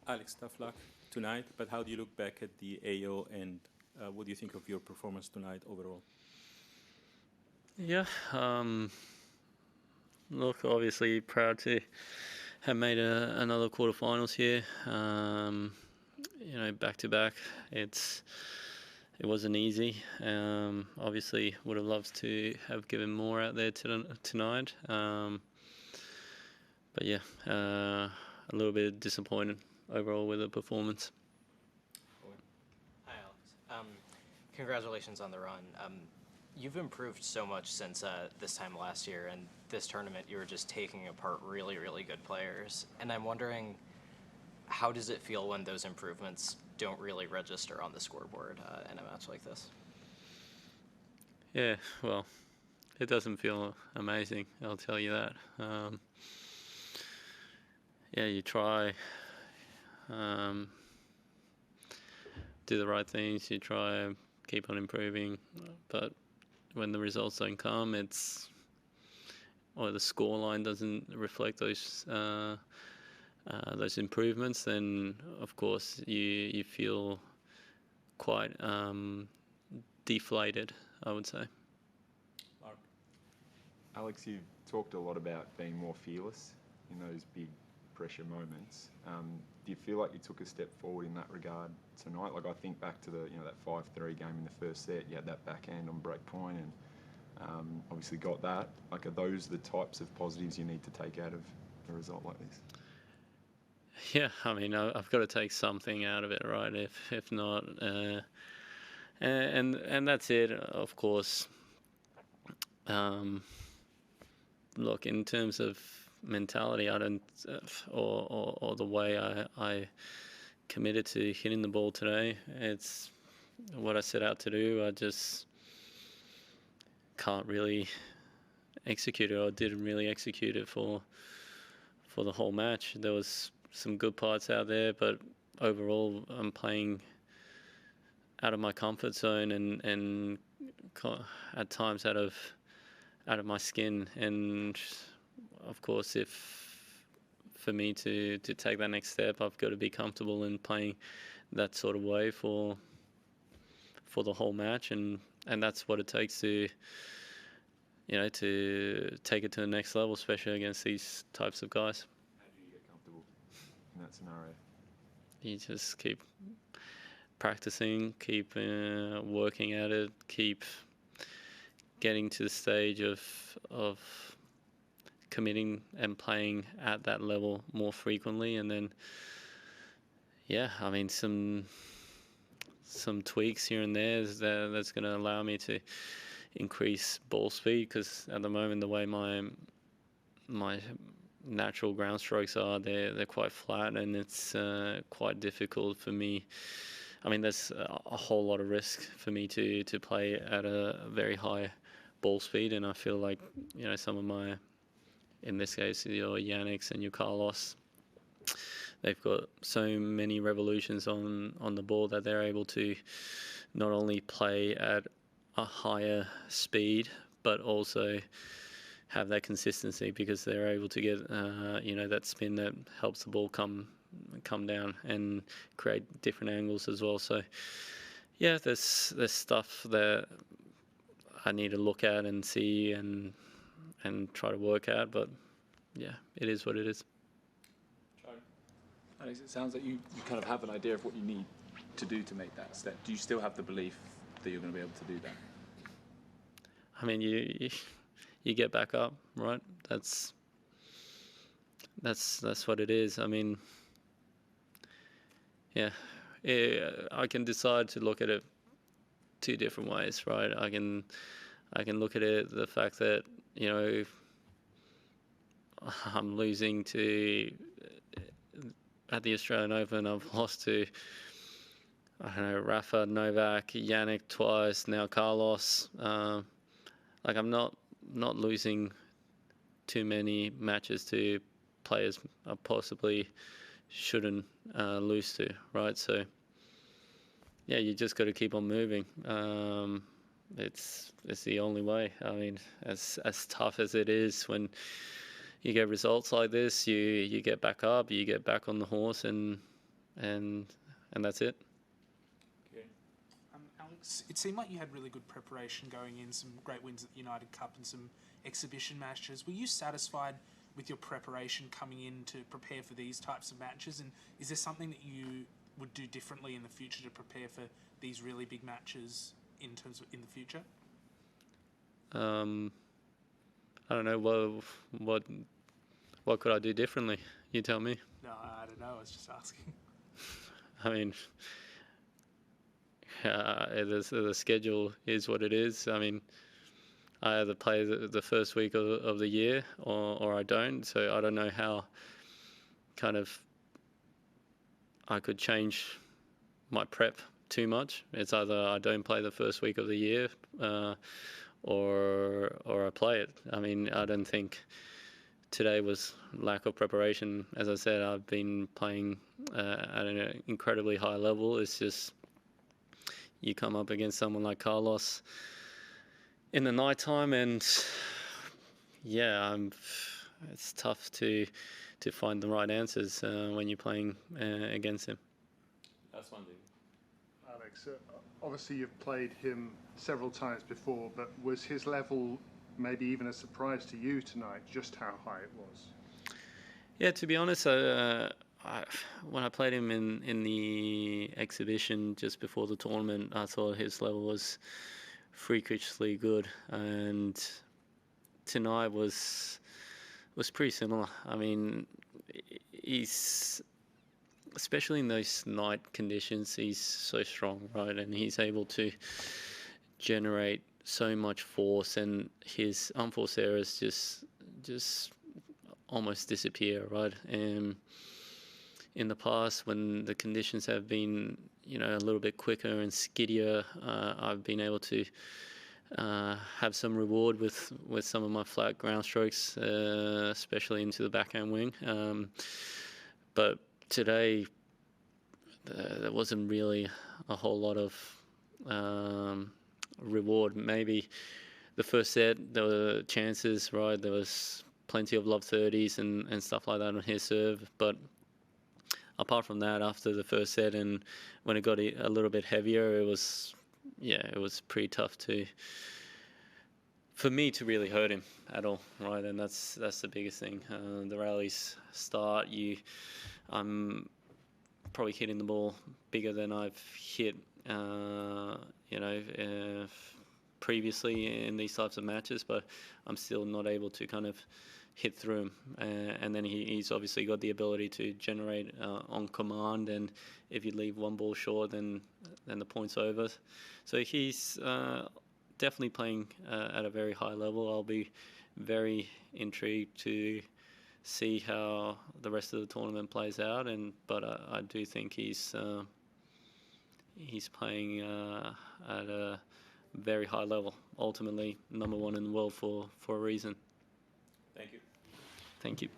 Alex, tough luck tonight, but how do you look back at the AO and what do you think of your performance tonight overall? Yeah, look, obviously proud to have made another quarterfinals here. Back to back. It wasn't easy. Obviously, would have loved to have given more out there tonight. But yeah, a little bit disappointed overall with the performance. Hi, Alex. Congratulations on the run. You've improved so much since this time last year, and this tournament you were just taking apart really, really good players. And I'm wondering, how does it feel when those improvements don't really register on the scoreboard in a match like this? Yeah, well, it doesn't feel amazing, I'll tell you that. Yeah, you try, do the right things, you try, keep on improving, but when the results don't come, or the scoreline doesn't reflect those improvements, then of course you feel quite deflated, I would say. Mark? Alex, you've talked a lot about being more fearless in those big pressure moments. Do you feel like you took a step forward in that regard tonight? Like I think back to that 5-3 game in the first set, you had that backhand on break point and obviously got that. Like, are those the types of positives you need to take out of a result like this? Yeah, I mean, I've got to take something out of it, right? If not, and that's it. Of course. Look, in terms of mentality, I don't, or the way I committed to hitting the ball today. It's what I set out to do. I just can't really execute it, or didn't really execute it for the whole match. There was some good parts out there, but overall I'm playing out of my comfort zone and at times out of my skin. And of course, if for me to take that next step, I've got to be comfortable in playing that sort of way for the whole match, and that's what it takes to take it to the next level, especially against these types of guys. How do you get comfortable in that scenario? You just keep practicing, keep working at it, keep getting to the stage of committing and playing at that level more frequently, and then I mean some tweaks here and there that's going to allow me to increase ball speed, because at the moment the way my natural ground strokes are, they're quite flat, and it's quite difficult for me. I mean, there's a whole lot of risk for me to play at a very high ball speed, and I feel like some of my, in this case, your Yannicks and your Carlos, they've got so many revolutions on the ball that they're able to not only play at a higher speed, but also have that consistency, because they're able to get that spin that helps the ball come down and create different angles as well. So yeah, there's stuff that I need to look at and see and try to work out, but yeah, it is what it is. Alex, it sounds like you kind of have an idea of what you need to do to make that step. Do you still have the belief that you're going to be able to do that? I mean, you get back up, right? That's what it is. I mean, yeah, I can decide to look at it two different ways, right? I can look at it, the fact that I'm losing to at the Australian Open. I've lost to, I don't know, Rafa, Novak, Yannick twice, now Carlos. Like, I'm not losing too many matches to players I possibly shouldn't lose to, right? So yeah, you just got to keep on moving. It's the only way. I mean, as tough as it is when you get results like this, you get back up, you get back on the horse, and and that's it. Okay. Alex, it seemed like you had really good preparation going in, some great wins at the United Cup and some exhibition matches. Were you satisfied with your preparation coming in to prepare for these types of matches? And is there something that you would do differently in the future to prepare for these really big matches in terms of in the future? I don't know. What could I do differently? You tell me. No, I don't know. I was just asking. I mean, the schedule is what it is. I mean, I either play the first week of the year or I don't. So I don't know how kind of I could change my prep too much. It's either I don't play the first week of the year or I play it. I mean, I don't think today was lack of preparation. As I said, I've been playing at an incredibly high level. It's just you come up against someone like Carlos in the nighttime, and yeah, it's tough to find the right answers when you're playing against him. That's one thing. Alex, obviously you've played him several times before, but was his level maybe even a surprise to you tonight, just how high it was? Yeah, to be honest, when I played him in the exhibition just before the tournament, I thought his level was freakishly good, and tonight was pretty similar. I mean, he's, especially in those night conditions, he's so strong, right? And he's able to generate so much force, and his unforced errors just almost disappear, right? And in the past, when the conditions have been, a little bit quicker and skiddier, I've been able to have some reward with some of my flat ground strokes, especially into the backhand wing. But today, there wasn't really a whole lot of reward. Maybe the first set, there were chances, right? There was plenty of love 30s and stuff like that on his serve. But apart from that, after the first set and when it got a little bit heavier, it was pretty tough for me to really hurt him at all, right? And that's the biggest thing. The rallies start, I'm probably hitting the ball bigger than I've hit, previously in these types of matches, but I'm still not able to kind of hit through him. And then he's obviously got the ability to generate on command, and if you leave one ball short, then the point's over. So he's definitely playing at a very high level. I'll be very intrigued to see how the rest of the tournament plays out, but I do think he's playing at a very high level. Ultimately, number one in the world for a reason. Thank you. Thank you.